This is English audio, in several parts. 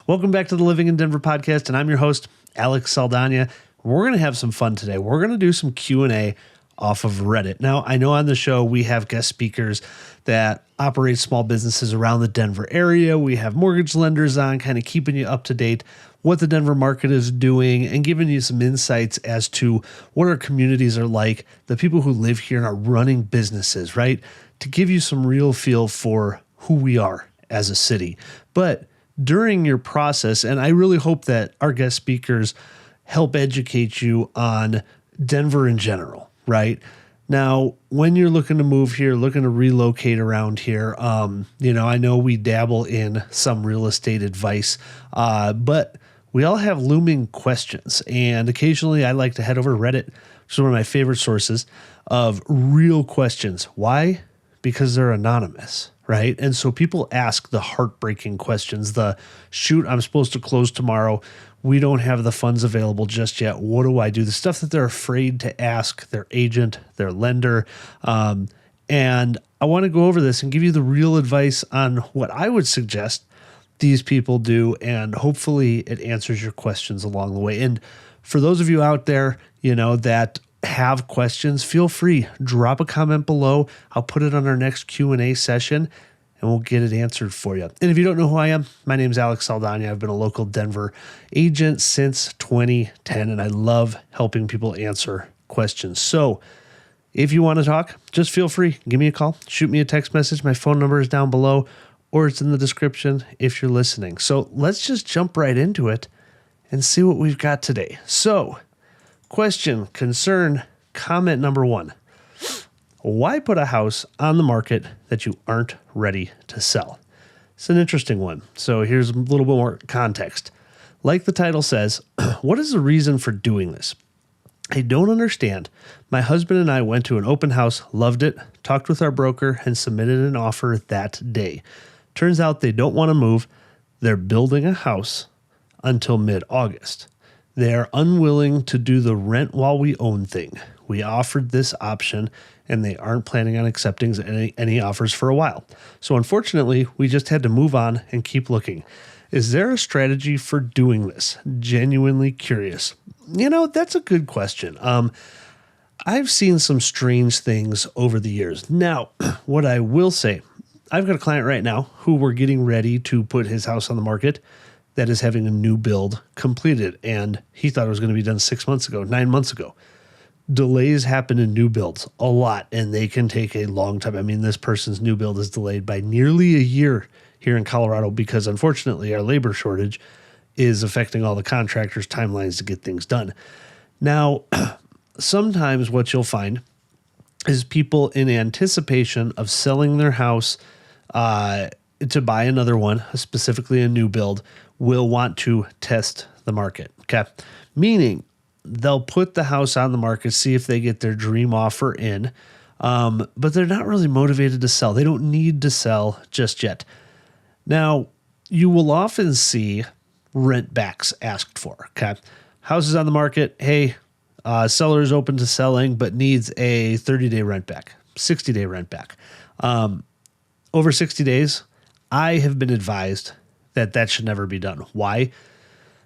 Welcome back to the Living in Denver podcast, and I'm your host, Alex Saldana. We're going to have some fun today. We're going to do some Q&A off of Reddit. Now, I know on the show we have guest speakers that operate small businesses around the Denver area. We have mortgage lenders on, kind of keeping you up to date what the Denver market is doing and giving you some insights as to what our communities are like, the people who live here and are running businesses, right? To give you some real feel for who we are as a city. But during your process, and I really hope that our guest speakers help educate you on Denver in general, right? Now, when you're looking to move here, looking to relocate around here, I know we dabble in some real estate advice, but we all have looming questions. And occasionally I like to head over to Reddit, which is one of my favorite sources of real questions. Why? Because they're anonymous, right? And so people ask the heartbreaking questions, shoot, I'm supposed to close tomorrow. We don't have the funds available just yet. What do I do? The stuff that they're afraid to ask their agent, their lender. And I want to go over this and give you the real advice on what I would suggest these people do. And hopefully it answers your questions along the way. And for those of you out there, that have questions, feel free, drop a comment below. I'll put it on our next Q&A session and we'll get it answered for you. And if you don't know who I am, my name is Alex Saldana. I've been a local Denver agent since 2010, and I love helping people answer questions. So if you want to talk, just feel free. Give me a call, shoot me a text message. My phone number is down below, or it's in the description if you're listening. So let's just jump right into it and see what we've got today. So question, concern, comment number one. Why put a house on the market that you aren't ready to sell? It's an interesting one. So here's a little bit more context. Like the title says, what is the reason for doing this? I don't understand. My husband and I went to an open house, loved it, talked with our broker, and submitted an offer that day. Turns out they don't want to move. They're building a house until mid-August. They are unwilling to do the rent while we own thing. We offered this option, and they aren't planning on accepting any offers for a while. So unfortunately, we just had to move on and keep looking. Is there a strategy for doing this? Genuinely curious. That's a good question. I've seen some strange things over the years. Now, what I will say, I've got a client right now who we're getting ready to put his house on the market that is having a new build completed. And he thought it was going to be done 6 months ago, 9 months ago. Delays happen in new builds a lot, and they can take a long time. I mean, this person's new build is delayed by nearly a year here in Colorado because, unfortunately, our labor shortage is affecting all the contractors' timelines to get things done. Now, sometimes what you'll find is people in anticipation of selling their house to buy another one, specifically a new build, will want to test the market, okay? Meaning they'll put the house on the market, see if they get their dream offer in, but they're not really motivated to sell. They don't need to sell just yet. Now, you will often see rent backs asked for, okay? House is on the market. Hey, seller is open to selling, but needs a 30-day rent back, 60-day rent back. Over 60 days, I have been advised that should never be done. Why?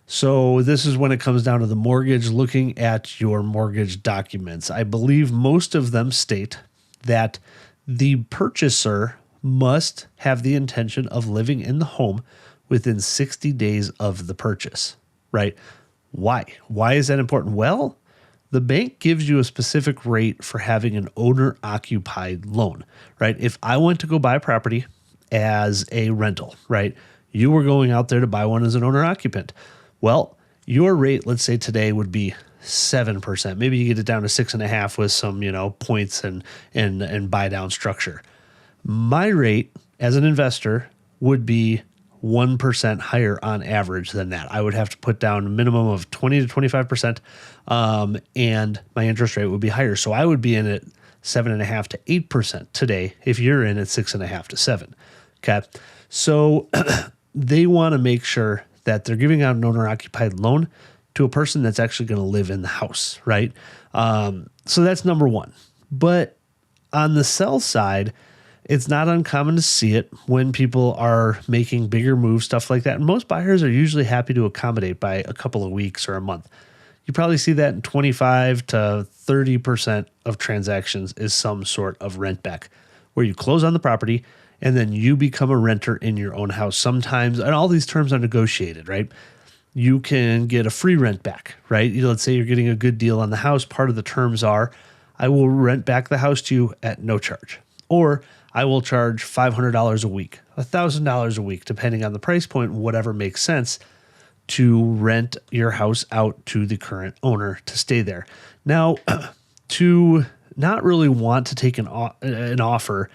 So this is when it comes down to the mortgage, looking at your mortgage documents. I believe most of them state that the purchaser must have the intention of living in the home within 60 days of the purchase, right? Why? Why is that important? Well, the bank gives you a specific rate for having an owner-occupied loan, right? If I went to go buy a property as a rental, right? You were going out there to buy one as an owner-occupant. Well, your rate, let's say today, would be 7%. Maybe you get it down to 6.5% with some, points and buy down structure. My rate as an investor would be 1% higher on average than that. I would have to put down a minimum of 20 to 25%, and my interest rate would be higher. So I would be in at 7.5 to 8% today if you're in at 6.5 to 7. Okay, so they want to make sure that they're giving out an owner-occupied loan to a person that's actually going to live in the house, right? So that's number one. But on the sell side, It's not uncommon to see it when people are making bigger moves, stuff like that. And most buyers are usually happy to accommodate by a couple of weeks or a month. You probably see that in 25 to 30% of transactions is some sort of rent back, where you close on the property and then you become a renter in your own house. Sometimes, and all these terms are negotiated, right? You can get a free rent back, right? Let's say you're getting a good deal on the house. Part of the terms are, I will rent back the house to you at no charge. Or I will charge $500 a week, $1,000 a week, depending on the price point, whatever makes sense, to rent your house out to the current owner to stay there. Now, to not really want to take an offer,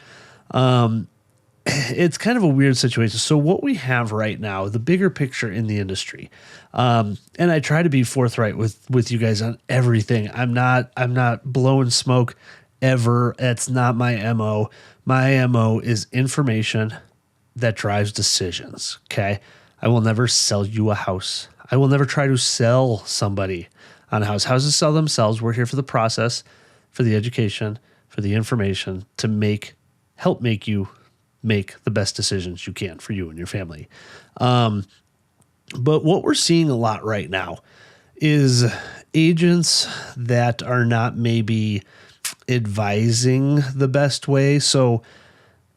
it's kind of a weird situation. So what we have right now, the bigger picture in the industry, and I try to be forthright with you guys on everything. I'm not blowing smoke ever. It's not my MO. My MO is information that drives decisions. Okay. I will never sell you a house. I will never try to sell somebody on a house. Houses sell themselves. We're here for the process, for the education, for the information to help make you make the best decisions you can for you and your family. But what we're seeing a lot right now is agents that are not maybe advising the best way. So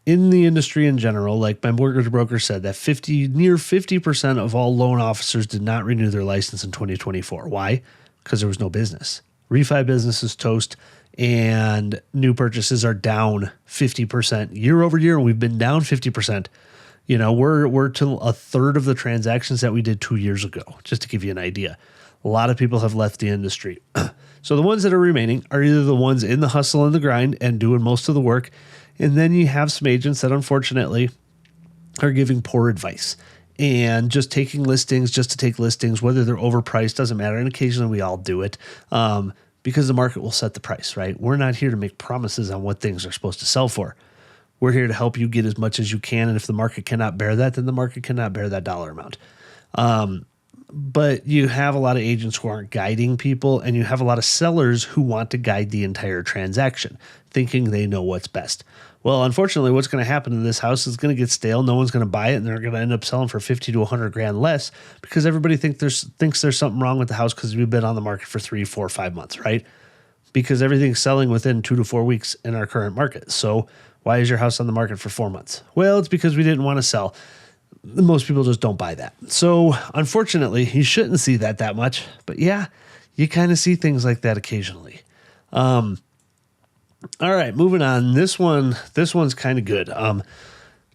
in the industry in general, like my mortgage broker said, that near 50% of all loan officers did not renew their license in 2024. Why? Because there was no business. Refi business is toast, and new purchases are down 50% year over year. We've been down 50%. We're to a third of the transactions that we did 2 years ago, just to give you an idea. A lot of people have left the industry. So the ones that are remaining are either the ones in the hustle and the grind and doing most of the work. And then you have some agents that unfortunately are giving poor advice and just taking listings just to take listings, whether they're overpriced, doesn't matter. And occasionally we all do it because the market will set the price, right? We're not here to make promises on what things are supposed to sell for. We're here to help you get as much as you can. And if the market cannot bear that, then the market cannot bear that dollar amount. But you have a lot of agents who aren't guiding people, and you have a lot of sellers who want to guide the entire transaction, thinking they know what's best. Well, unfortunately, what's going to happen in this house is going to get stale. No one's going to buy it, and they're going to end up selling for 50 to 100 grand less because everybody thinks there's something wrong with the house because we've been on the market for 3, 4, 5 months, right? Because everything's selling within 2 to 4 weeks in our current market. So why is your house on the market for 4 months? Well, it's because we didn't want to sell. Most people just don't buy that. So unfortunately, you shouldn't see that much. But yeah, you kind of see things like that occasionally. All right, moving on. This one's kind of good.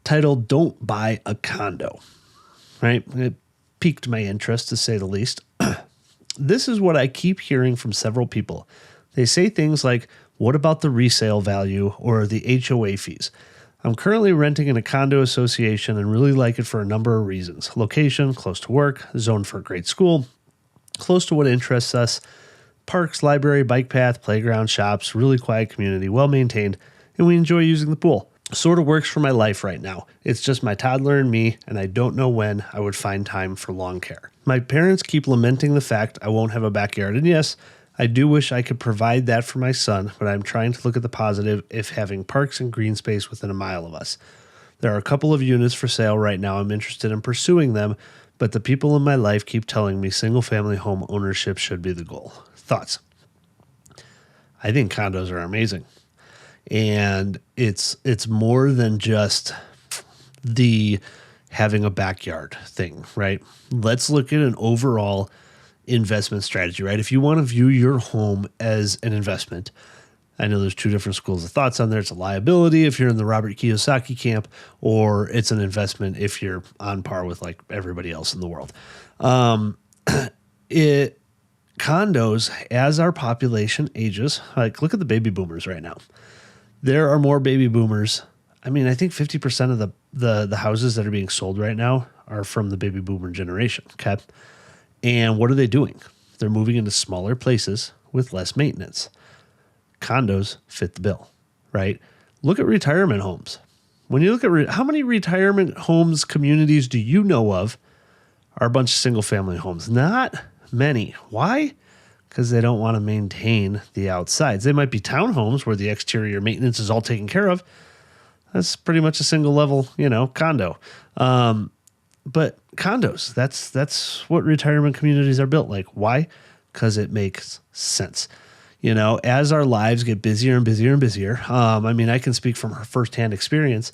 Titled "Don't Buy a Condo." Right? It piqued my interest, to say the least. This is what I keep hearing from several people. They say things like, "What about the resale value or the HOA fees? I'm currently renting in a condo association and really like it for a number of reasons. Location, close to work, zoned for a great school, close to what interests us, parks, library, bike path, playground, shops, really quiet community, well maintained, and we enjoy using the pool. Sort of works for my life right now. It's just my toddler and me, and I don't know when I would find time for lawn care. My parents keep lamenting the fact I won't have a backyard, and yes, I do wish I could provide that for my son, but I'm trying to look at the positive if having parks and green space within a mile of us. There are a couple of units for sale right now. I'm interested in pursuing them, but the people in my life keep telling me single-family home ownership should be the goal. Thoughts? I think condos are amazing. And it's more than just the having a backyard thing, right? Let's look at an overall investment strategy, right? If you want to view your home as an investment, I know there's two different schools of thoughts on there. It's a liability if you're in the Robert Kiyosaki camp, or it's an investment if you're on par with like everybody else in the world. Condos, as our population ages, like look at the baby boomers right now. There are more baby boomers. I mean, I think 50% of the houses that are being sold right now are from the baby boomer generation. Okay. And what are they doing? They're moving into smaller places with less maintenance. Condos fit the bill, right? Look at retirement homes. When you look at how many retirement homes communities do you know of are a bunch of single family homes? Not many. Why? Because they don't want to maintain the outsides. They might be townhomes where the exterior maintenance is all taken care of. That's pretty much a single level, condo. But condos, that's what retirement communities are built like. Why? Because it makes sense. As our lives get busier and busier and busier, I can speak from firsthand experience.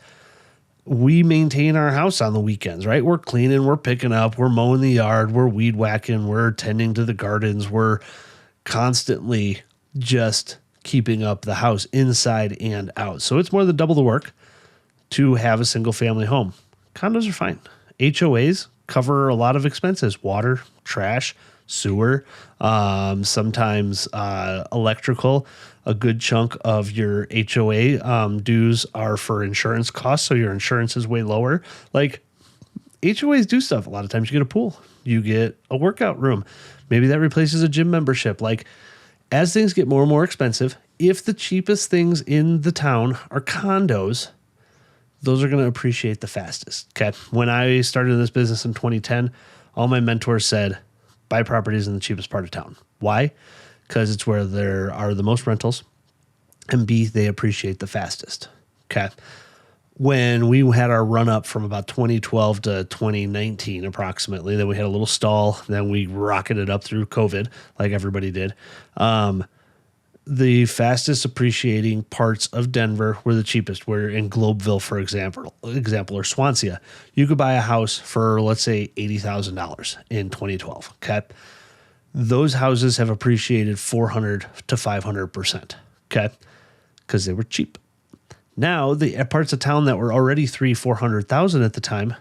We maintain our house on the weekends, right? We're cleaning, we're picking up, we're mowing the yard, we're weed whacking, we're tending to the gardens, we're constantly just keeping up the house inside and out. So it's more than double the work to have a single family home. Condos are fine. HOAs cover a lot of expenses: water, trash, sewer, sometimes electrical. A good chunk of your HOA dues are for insurance costs, so your insurance is way lower. Like, HOAs do stuff. A lot of times you get a pool, you get a workout room. Maybe that replaces a gym membership. Like, as things get more and more expensive, if the cheapest things in the town are condos, those are going to appreciate the fastest. Okay. When I started this business in 2010, all my mentors said, buy properties in the cheapest part of town. Why? Because it's where there are the most rentals, and B, they appreciate the fastest. Okay. When we had our run up from about 2012 to 2019 approximately, then we had a little stall, then we rocketed up through COVID like everybody did. The fastest appreciating parts of Denver were the cheapest. We're in Globeville, for example, or Swansea. You could buy a house for, let's say, $80,000 in 2012. Okay. Those houses have appreciated 400 to 500%. Okay. Because they were cheap. Now, the parts of town that were already 300,000-400,000 at the time,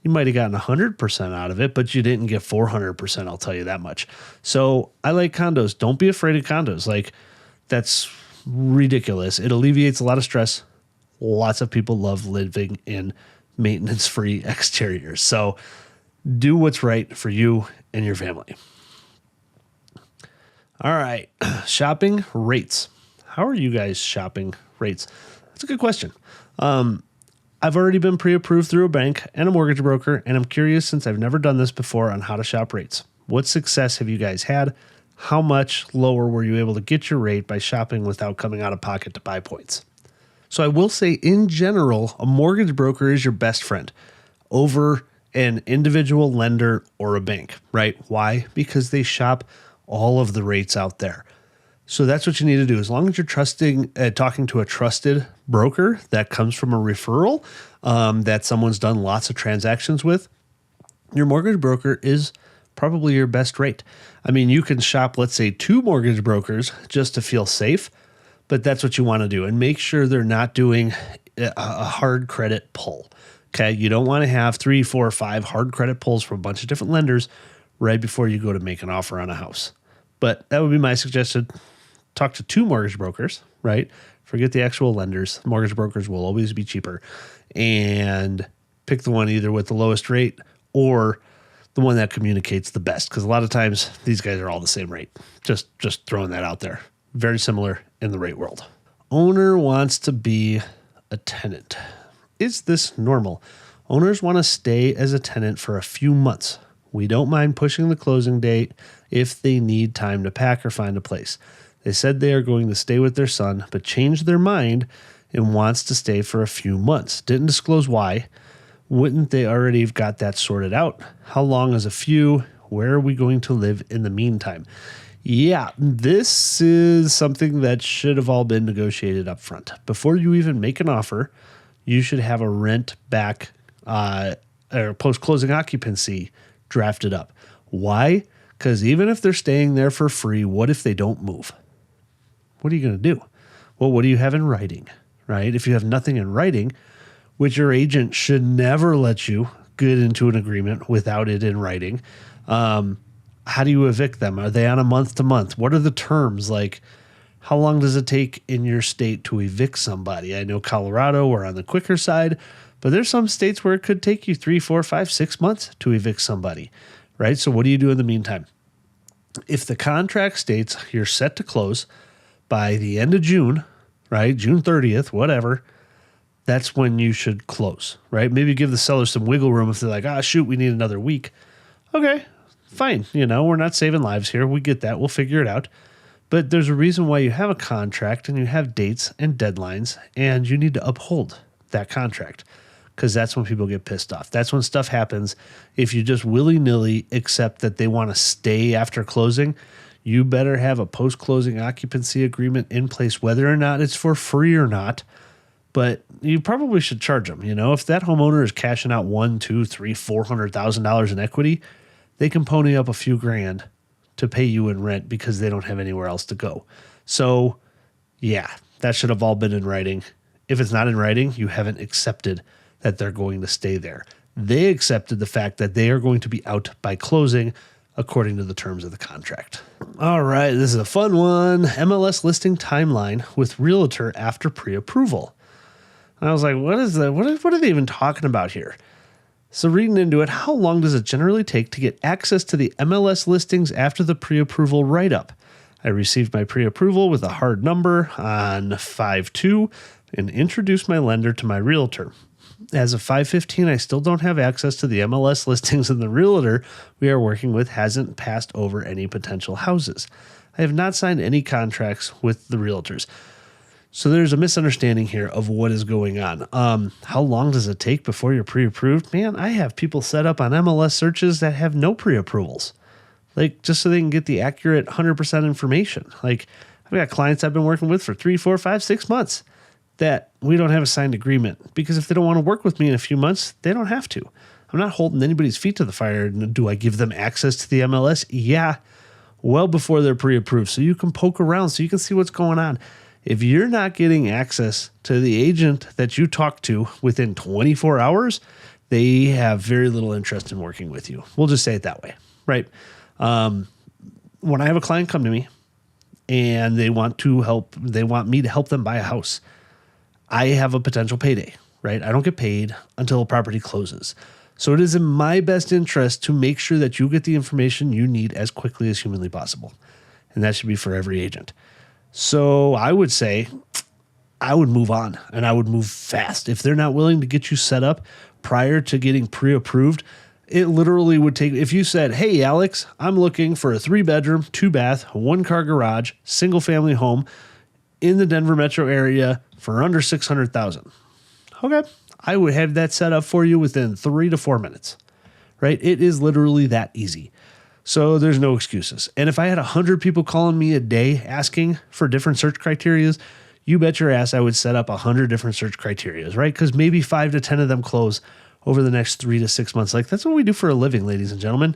you might have gotten 100% out of it, but you didn't get 400%, I'll tell you that much. So I like condos. Don't be afraid of condos. Like, that's ridiculous. It alleviates a lot of stress. Lots of people love living in maintenance-free exteriors. So do what's right for you and your family. All right. Shopping rates. How are you guys shopping rates? That's a good question. I've already been pre-approved through a bank and a mortgage broker, and I'm curious, since I've never done this before, on how to shop rates. What success have you guys had? How much lower were you able to get your rate by shopping without coming out of pocket to buy points? So I will say, in general, a mortgage broker is your best friend over an individual lender or a bank, right? Why? Because they shop all of the rates out there. So that's what you need to do. As long as you're talking to a trusted broker that comes from a referral, that someone's done lots of transactions with, your mortgage broker is probably your best rate. I mean, you can shop, let's say, 2 mortgage brokers just to feel safe, but that's what you want to do. And make sure they're not doing a hard credit pull. Okay. You don't want to have 3, 4, 5 hard credit pulls from a bunch of different lenders right before you go to make an offer on a house. But that would be my suggestion. Talk to 2 mortgage brokers, right? Forget the actual lenders. Mortgage brokers will always be cheaper. And pick the one either with the lowest rate or the one that communicates the best. Because a lot of times these guys are all the same rate. Just throwing that out there. Very similar in the rate world. Owner wants to be a tenant. Is this normal? Owners want to stay as a tenant for a few months. We don't mind pushing the closing date if they need time to pack or find a place. They said they are going to stay with their son, but changed their mind and wants to stay for a few months. Didn't disclose why. Wouldn't they already have got that sorted out? How long is a few? Where are we going to live in the meantime? Yeah, this is something that should have all been negotiated up front. Before you even make an offer, you should have a rent back or post-closing occupancy drafted up. Why? Because even if they're staying there for free, what if they don't move? What are you going to do? Well, what do you have in writing, right? If you have nothing in writing, which your agent should never let you get into an agreement without it in writing, how do you evict them? Are they on a month to month? What are the terms? Like, how long does it take in your state to evict somebody? I know Colorado, we're on the quicker side, but there's some states where it could take you 3, 4, 5, 6 months to evict somebody, right? So what do you do in the meantime? If the contract states you're set to close by the end of June, right? June 30th, whatever, that's when you should close, right? Maybe give the seller some wiggle room if they're like, shoot, we need another week. Okay, fine. We're not saving lives here. We get that. We'll figure it out. But there's a reason why you have a contract and you have dates and deadlines, and you need to uphold that contract, because that's when people get pissed off. That's when stuff happens. If you just willy-nilly accept that they want to stay after closing, you better have a post-closing occupancy agreement in place, whether or not it's for free or not. But you probably should charge them. If that homeowner is cashing out $1, $2, $3, $400,000 in equity, they can pony up a few grand to pay you in rent because they don't have anywhere else to go. So, yeah, that should have all been in writing. If it's not in writing, you haven't accepted that they're going to stay there. They accepted the fact that they are going to be out by closing according to the terms of the contract. All right, this is a fun one. MLS listing timeline with Realtor after pre-approval. And I was like, what is that? What are they even talking about here? So reading into it, how long does it generally take to get access to the MLS listings after the pre-approval write-up? I received my pre-approval with a hard number on 5/2 and introduced my lender to my realtor. As of 5/15, I still don't have access to the MLS listings, and the realtor we are working with hasn't passed over any potential houses. I have not signed any contracts with the realtors. So there's a misunderstanding here of what is going on. How long does it take before you're pre-approved? Man, I have people set up on MLS searches that have no pre-approvals, just so they can get the accurate 100% information. I've got clients I've been working with for 3, 4, 5, 6 months that we don't have a signed agreement, because if they don't want to work with me in a few months, they don't have to. I'm not holding anybody's feet to the fire. Do I give them access to the MLS? Yeah, well before they're pre-approved, so you can poke around, so you can see what's going on. If you're not getting access to the agent that you talk to within 24 hours, they have very little interest in working with you. We'll just say it that way, right? When I have a client come to me and they want me to help them buy a house, I have a potential payday, right? I don't get paid until a property closes. So it is in my best interest to make sure that you get the information you need as quickly as humanly possible. And that should be for every agent. So I would say I would move on, and I would move fast. If they're not willing to get you set up prior to getting pre-approved, it literally would take, if you said, hey, Alex, I'm looking for a 3-bedroom, 2-bath, 1-car garage, single-family home in the Denver metro area for under $600,000. Okay, I would have that set up for you within 3 to 4 minutes, right? It is literally that easy. So there's no excuses. And if I had 100 people calling me a day asking for different search criterias, you bet your ass I would set up 100 different search criterias, right? Because maybe 5 to 10 of them close over the next 3 to 6 months. That's what we do for a living, ladies and gentlemen.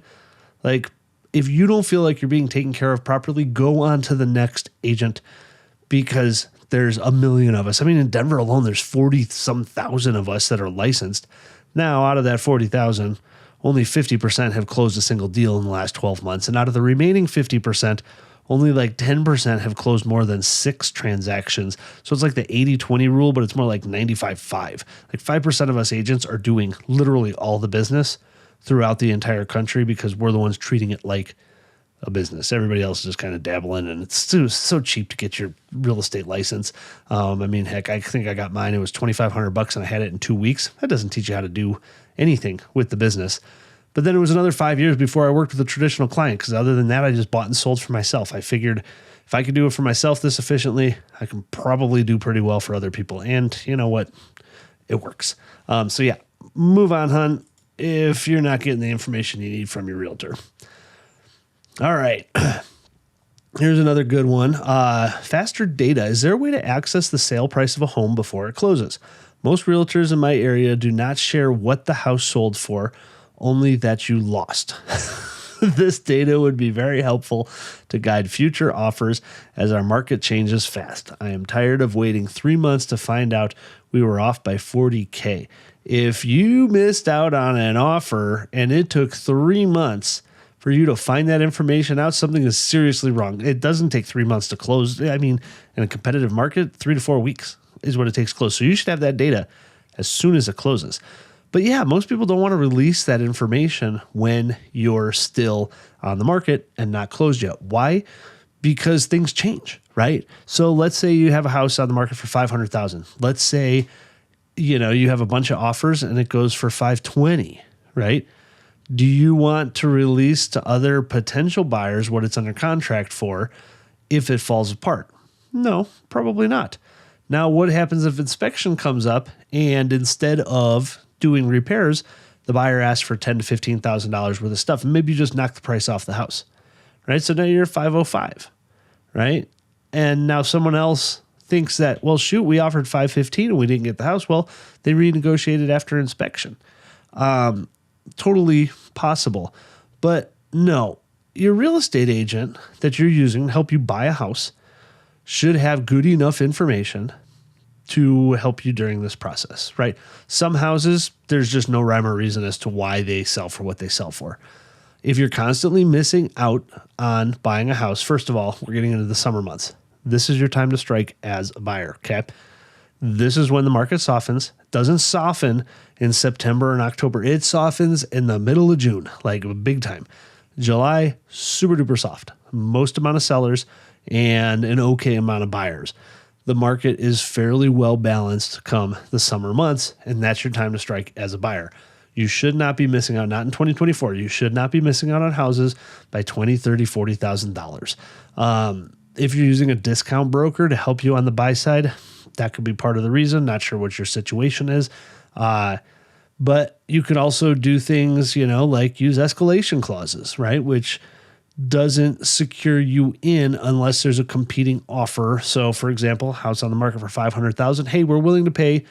If you don't feel like you're being taken care of properly, go on to the next agent, because there's a million of us. I mean, in Denver alone, there's 40-some thousand of us that are licensed. Now, out of that 40,000, only 50% have closed a single deal in the last 12 months. And out of the remaining 50%, only 10% have closed more than 6 transactions. So it's the 80-20 rule, but it's more like 95-5. 5% of us agents are doing literally all the business throughout the entire country because we're the ones treating it like a business. Everybody else is just kind of dabbling, and it's so cheap to get your real estate license. Heck, I think I got mine. It was $2,500 and I had it in 2 weeks. That doesn't teach you how to do anything with the business. But then it was another 5 years before I worked with a traditional client, because other than that, I just bought and sold for myself. I figured if I could do it for myself this efficiently, I can probably do pretty well for other people. And you know what? It works. So yeah, move on, hon, if you're not getting the information you need from your realtor. All right. Here's another good one. Faster data. Is there a way to access the sale price of a home before it closes? Most realtors in my area do not share what the house sold for, only that you lost. This data would be very helpful to guide future offers as our market changes fast. I am tired of waiting 3 months to find out we were off by $40,000. If you missed out on an offer and it took 3 months for you to find that information out, something is seriously wrong. It doesn't take 3 months to close. In a competitive market, 3 to 4 weeks is what it takes to close. So you should have that data as soon as it closes. But yeah, most people don't want to release that information when you're still on the market and not closed yet. Why? Because things change, right? So let's say you have a house on the market for $500,000. Let's say, you have a bunch of offers and it goes for $520,000, right? Do you want to release to other potential buyers what it's under contract for if it falls apart? No, probably not. Now, what happens if inspection comes up and instead of doing repairs, the buyer asks for $10,000 to $15,000 worth of stuff, and maybe you just knock the price off the house, right? So now you're at 505, right? And now someone else thinks that, well, shoot, we offered 515 and we didn't get the house. Well, they renegotiated after inspection. Totally possible. But no, your real estate agent that you're using to help you buy a house should have good enough information to help you during this process, right? Some houses, there's just no rhyme or reason as to why they sell for what they sell for. If you're constantly missing out on buying a house, first of all, we're getting into the summer months. This is your time to strike as a buyer, okay? This is when the market softens. It doesn't soften in September and October. It softens in the middle of June, like big time. July, super duper soft. Most amount of sellers and an okay amount of buyers. The market is fairly well balanced come the summer months, and that's your time to strike as a buyer. You should not be missing out, not in 2024. You should not be missing out on houses by $20,000, $30,000, $40,000. If you're using a discount broker to help you on the buy side, that could be part of the reason. Not sure what your situation is. But you could also do things, like use escalation clauses, right? Which doesn't secure you in unless there's a competing offer. So for example, house on the market for $500,000. Hey, we're willing to pay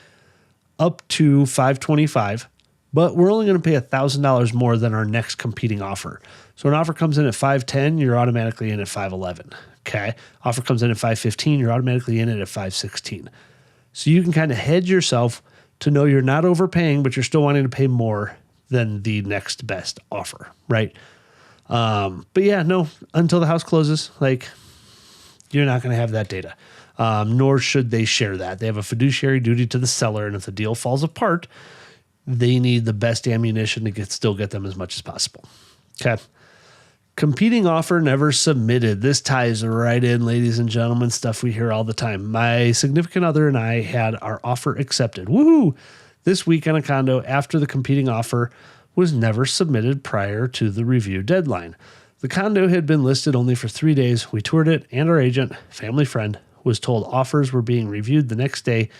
up to $525,000, but we're only going to pay $1,000 more than our next competing offer. So an offer comes in at $510,000, you're automatically in at $511,000. Okay. Offer comes in at $515,000, you're automatically in it at $516,000. So you can kind of hedge yourself to know you're not overpaying, but you're still wanting to pay more than the next best offer, right? But yeah, no, until the house closes, you're not going to have that data. Nor should they share that. They have a fiduciary duty to the seller, and if the deal falls apart, they need the best ammunition to still get them as much as possible. Okay. Competing offer never submitted. This ties right in, ladies and gentlemen, stuff we hear all the time. My significant other and I had our offer accepted. Woohoo! This week on a condo after the competing offer was never submitted prior to the review deadline. The condo had been listed only for 3 days. We toured it, and our agent, family friend, was told offers were being reviewed the next day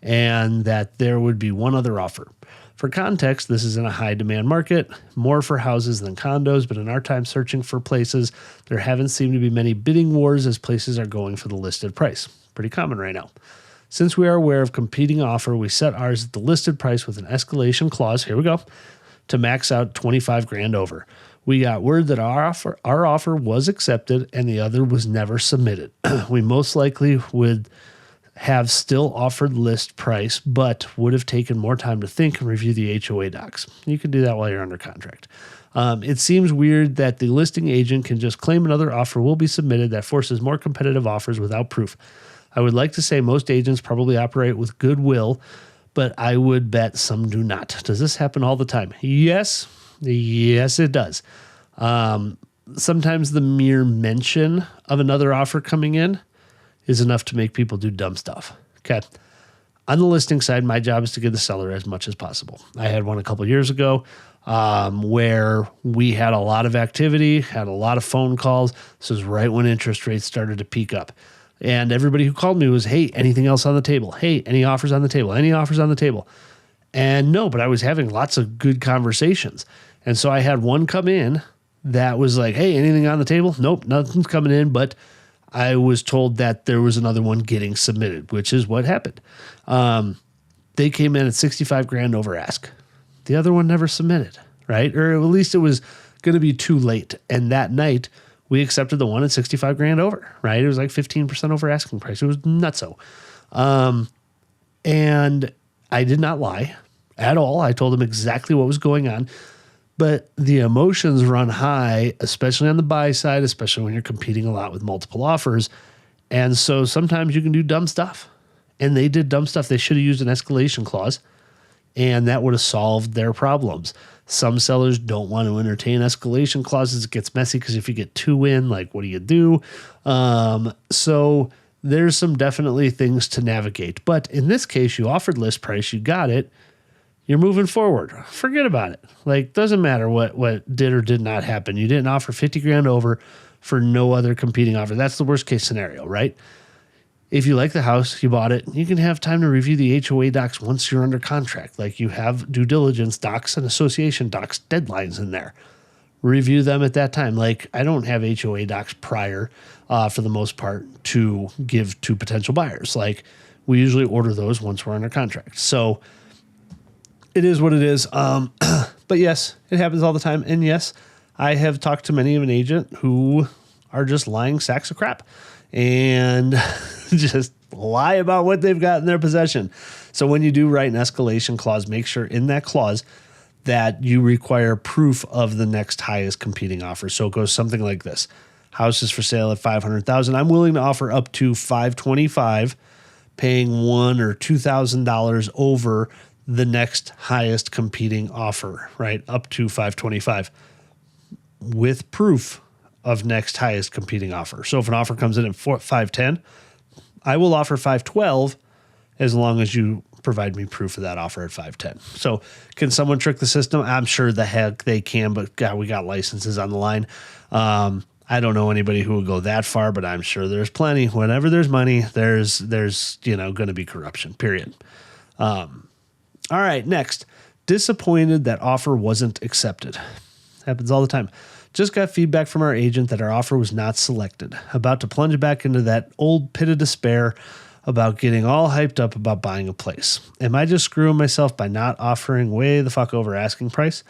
and that there would be one other offer. For context, this is in a high demand market, more for houses than condos, but in our time searching for places, there haven't seemed to be many bidding wars as places are going for the listed price. Pretty common right now. Since we are aware of competing offer, we set ours at the listed price with an escalation clause, here we go, to max out $25,000 over. We got word that our offer was accepted and the other was never submitted. We most likely would have still offered list price, but would have taken more time to think and review the HOA docs. You can do that while you're under contract. It seems weird that the listing agent can just claim another offer will be submitted that forces more competitive offers without proof. I would like to say most agents probably operate with goodwill, but I would bet some do not. Does this happen all the time? Yes, it does. Sometimes the mere mention of another offer coming in is enough to make people do dumb stuff. Okay. On the listing side, my job is to give the seller as much as possible. I had one a couple of years ago where we had a lot of activity, had a lot of phone calls. This was right when interest rates started to peak up. And everybody who called me was, hey, anything else on the table? Hey, any offers on the table? Any offers on the table? And no, but I was having lots of good conversations. And so I had one come in that was like, hey, anything on the table? Nope, nothing's coming in, but I was told that there was another one getting submitted, which is what happened. They came in at $65,000 over ask. The other one never submitted, right? Or at least it was going to be too late. And that night we accepted the one at $65,000 over, right? It was like 15% over asking price. It was nutso. And I did not lie at all. I told them exactly what was going on. But the emotions run high, especially on the buy side, especially when you're competing a lot with multiple offers. And so sometimes you can do dumb stuff. And they did dumb stuff. They should have used an escalation clause, and that would have solved their problems. Some sellers don't want to entertain escalation clauses. It gets messy because if you get two in, what do you do? So there's some definitely things to navigate. But in this case, you offered list price, you got it. You're moving forward. Forget about it. Doesn't matter what did or did not happen. You didn't offer $50,000 over for no other competing offer. That's the worst case scenario, right? If you like the house, you bought it, you can have time to review the HOA docs once you're under contract. Like you have due diligence docs and association docs deadlines in there. Review them at that time. Like I don't have HOA docs prior for the most part to give to potential buyers. Like we usually order those once we're under contract. So it is what it is. But yes, it happens all the time. And yes, I have talked to many of an agent who are just lying sacks of crap and just lie about what they've got in their possession. So when you do write an escalation clause, make sure in that clause that you require proof of the next highest competing offer. So it goes something like this. House is for sale at $500,000. I'm willing to offer up to $525,000, paying $1,000 or $2,000 over the next highest competing offer, right? Up to $525,000 with proof of next highest competing offer. So if an offer comes in at $510,000, I will offer $512,000 as long as you provide me proof of that offer at $510,000. So can someone trick the system? I'm sure the heck they can, but God, we got licenses on the line. I don't know anybody who would go that far, but I'm sure there's plenty. Whenever there's money, there's going to be corruption, period. All right, next. Disappointed that offer wasn't accepted. Happens all the time. Just got feedback from our agent that our offer was not selected. About to plunge back into that old pit of despair about getting all hyped up about buying a place. Am I just screwing myself by not offering way the fuck over asking price?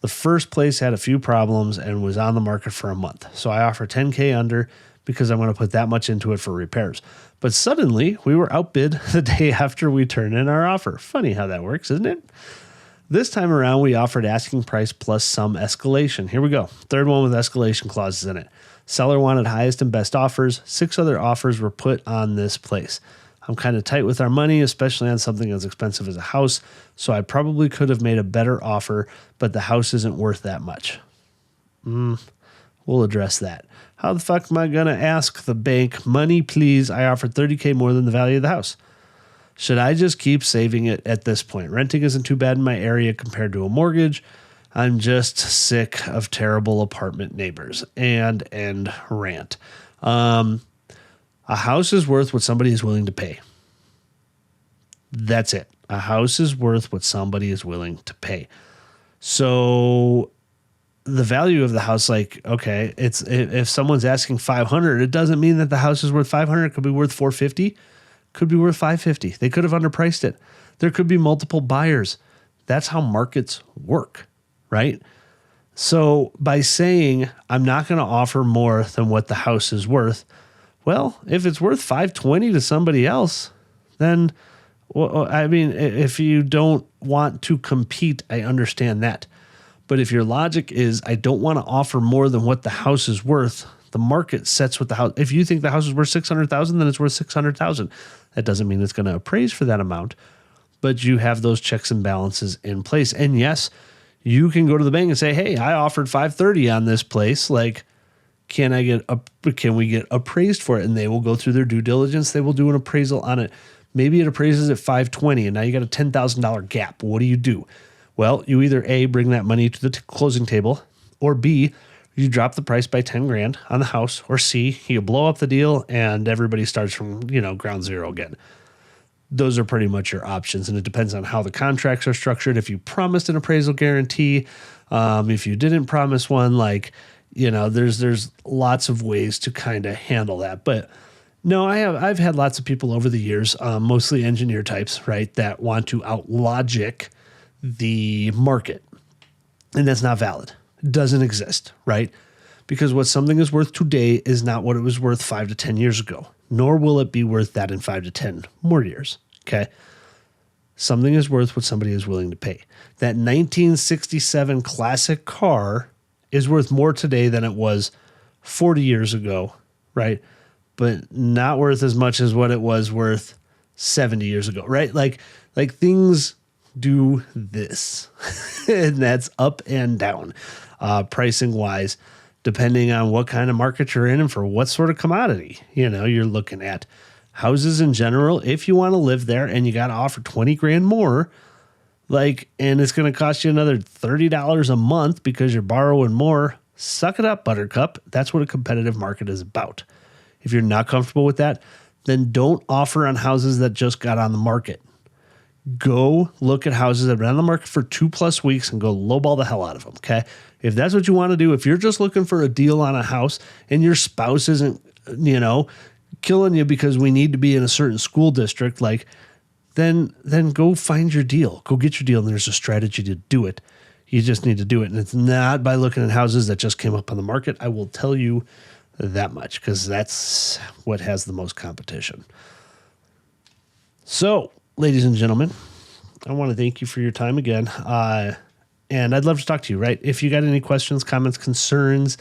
The first place had a few problems and was on the market for a month. So I offer $10,000 under because I'm going to put that much into it for repairs. But suddenly we were outbid the day after we turned in our offer. Funny how that works, isn't it? This time around, we offered asking price plus some escalation. Here we go. Third one with escalation clauses in it. Seller wanted highest and best offers. 6 other offers were put on this place. I'm kind of tight with our money, especially on something as expensive as a house, so I probably could have made a better offer, but the house isn't worth that much. We'll address that. How the fuck am I going to ask the bank, money please? I offered $30,000 more than the value of the house. Should I just keep saving it at this point? Renting isn't too bad in my area compared to a mortgage. I'm just sick of terrible apartment neighbors. And rant. A house is worth what somebody is willing to pay. That's it. A house is worth what somebody is willing to pay. So the value of the house, like, okay, it's if someone's asking $500,000, it doesn't mean that the house is worth $500,000. It could be worth $450,000. Could be worth $550,000. They could have underpriced it. There could be multiple buyers. That's how markets work, right? So by saying I'm not going to offer more than what the house is worth, well, if it's worth $520,000 to somebody else, then, well, I mean, if you don't want to compete, I understand that. But if your logic is I don't want to offer more than what the house is worth, the market sets what the house. If you think the house is worth $600,000, then it's worth $600,000. That doesn't mean it's going to appraise for that amount, but you have those checks and balances in place. And yes, you can go to the bank and say, "Hey, I offered $530,000 on this place. Like, can we get appraised for it?" And they will go through their due diligence. They will do an appraisal on it. Maybe it appraises at $520,000, and now you got a $10,000 gap. What do? Well, you either A, bring that money to the closing table, or B, you drop the price by $10,000 on the house, or C, you blow up the deal and everybody starts from, ground zero again. Those are pretty much your options. And it depends on how the contracts are structured. If you promised an appraisal guarantee, if you didn't promise one, there's lots of ways to kind of handle that. But no, I've had lots of people over the years, mostly engineer types, right, that want to outlogic the market. And that's not valid. Doesn't exist, right? Because what something is worth today is not what it was worth 5 to 10 years ago, nor will it be worth that in 5 to 10 more years, okay? Something is worth what somebody is willing to pay. That 1967 classic car is worth more today than it was 40 years ago, right? But not worth as much as what it was worth 70 years ago, right? Like things do this, and that's up and down. Pricing wise, depending on what kind of market you're in and for what sort of commodity, you're looking at. Houses in general, if you want to live there and you got to offer $20,000 more, and it's going to cost you another $30 a month because you're borrowing more, suck it up, buttercup. That's what a competitive market is about. If you're not comfortable with that, then don't offer on houses that just got on the market. Go look at houses that have been on the market for 2+ weeks and go lowball the hell out of them. Okay. If that's what you want to do, if you're just looking for a deal on a house and your spouse isn't, killing you because we need to be in a certain school district, then go find your deal. Go get your deal. And there's a strategy to do it. You just need to do it. And it's not by looking at houses that just came up on the market. I will tell you that much because that's what has the most competition. So, ladies and gentlemen, I want to thank you for your time again. And I'd love to talk to you, right? If you got any questions, comments, concerns,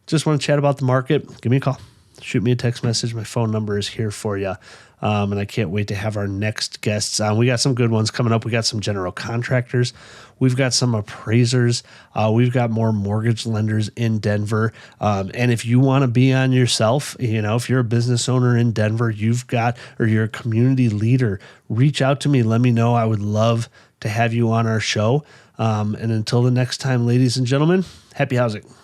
just want to chat about the market, give me a call. Shoot me a text message. My phone number is here for you. And I can't wait to have our next guests on. We got some good ones coming up. We got some general contractors. We've got some appraisers. We've got more mortgage lenders in Denver. And if you want to be on yourself, if you're a business owner in Denver, or you're a community leader, reach out to me. Let me know. I would love to have you on our show. And until the next time, ladies and gentlemen, happy housing.